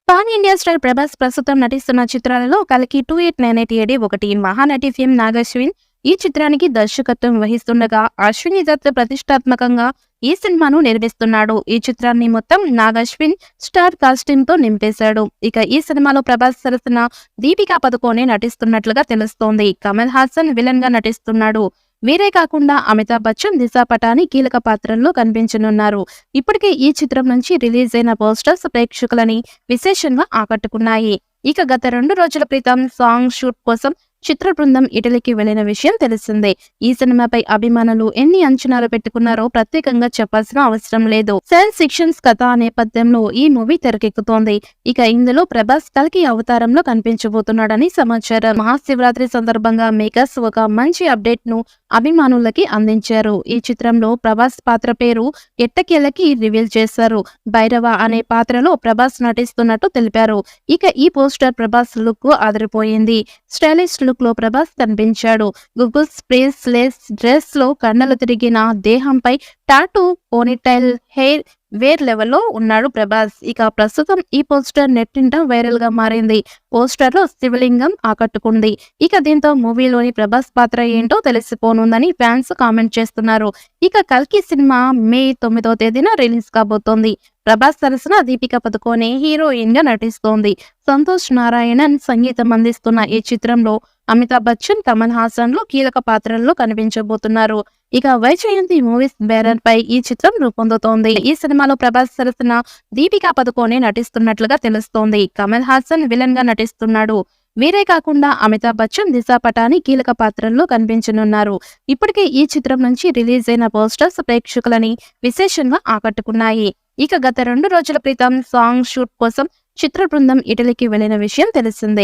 Pan India star Prabhas ప్రస్తుతం నటిస్తున్న చిత్రాలలో కల్కి 2898 ఏడి ఒకటి. మహానటి ఫిల్మ్ నాగశ్విన్ ఈ చిత్రానికి దర్శకత్వం వహిస్తుండగా అశ్విని దత్ ప్రతిష్టాత్మకంగా ఈ సినిమాను నిర్మిస్తున్నాడు. ఈ చిత్రాన్ని మొత్తం నాగశ్విన్ స్టార్ కాస్టింగ్ తో నింపేశాడు. ఇక ఈ సినిమాలో ప్రభాస్ సరసన దీపికా పదుకోనే నటిస్తున్నట్లుగా తెలుస్తోంది. కమల్ హాసన్ విలన్ గా నటిస్తున్నాడు. వీరే కాకుండా అమితాబ్ బచ్చన్, దిశా పటాని కీలక పాత్రల్లో కనిపించనున్నారు. ఇప్పటికే ఈ చిత్రం నుంచి రిలీజ్ అయిన పోస్టర్స్ ప్రేక్షకులని విశేషంగా ఆకట్టుకున్నాయి. ఇక గత 2 రోజుల క్రితం సాంగ్ షూట్ కోసం చిత్ర బృందం ఇటలీకి వెళ్లిన విషయం తెలిసిందే. ఈ సినిమాపై అభిమానులు ఎన్ని అంచనాలు పెట్టుకున్నారో ప్రత్యేకంగా చెప్పాల్సిన అవసరం లేదు. సైన్స్ ఫిక్షన్స్ కథ నేపథ్యంలో ఈ మూవీ తెరకెక్కుతోంది. ఇక ఇందులో ప్రభాస్ కల్కి అవతారంలో కనిపించబోతున్నాడని సమాచారం. మహాశివరాత్రి సందర్భంగా మేకర్స్ ఒక మంచి అప్డేట్ ను అభిమానులకి అందించారు. ఈ చిత్రంలో ప్రభాస్ పాత్ర పేరు ఎట్టకేలకి రివీల్ చేశారు. భైరవ అనే పాత్రలో ప్రభాస్ నటిస్తున్నట్టు తెలిపారు. ఇక ఈ పోస్టర్ ప్రభాస్ లుక్ అదిరిపోయింది. స్టైలిష్ లుక్ లో ప్రభాస్ కనిపించాడు. గూగుల్ స్ప్రేస్ లెస్ డ్రెస్ లో కండలు తిరిగిన దేహంపై టాటూ, పోనీటైల్ హెయిర్ వేర్ లెవెల్లో ఉన్నాడు ప్రభాస్. ఇక ప్రస్తుతం ఈ పోస్టర్ నెట్టింట వైరల్ గా మారింది. పోస్టర్ లో శివలింగం ఆకట్టుకుంది. ఇక దీంతో మూవీలోని ప్రభాస్ పాత్ర ఏంటో తెలిసిపోనుందని ఫ్యాన్స్ కామెంట్ చేస్తున్నారు. ఇక కల్కి సినిమా మే 9వ తేదీన రిలీజ్ కాబోతోంది. ప్రభాస్ సరసన దీపికా పదుకోనే హీరోయిన్ గా నటిస్తోంది. సంతోష్ నారాయణన్ సంగీతం అందిస్తున్న ఈ చిత్రంలో అమితాబ్ బచ్చన్, కమల్ హాసన్ లు కీలక పాత్రల్లో కనిపించబోతున్నారు. ఇక వైజయంతి మూవీస్ బ్యానర్ పై ఈ చిత్రం రూపొందుతోంది. ఈ సినిమాలో ప్రభాస్ సరసన దీపికా పదుకోనే నటిస్తున్నట్లుగా తెలుస్తోంది. కమల్ హాసన్ విలన్ గా నటిస్తున్నాడు. వీరే కాకుండా అమితాబ్ బచ్చన్, దిశా పటాని కీలక పాత్రల్లో కనిపించనున్నారు. ఇప్పటికే ఈ చిత్రం నుంచి రిలీజ్ అయిన పోస్టర్స్ ప్రేక్షకులని విశేషంగా ఆకట్టుకున్నాయి. ఇక గత 2 రోజుల క్రితం సాంగ్ షూట్ కోసం చిత్ర బృందం ఇటలీకి వెళ్లిన విషయం తెలిసిందే.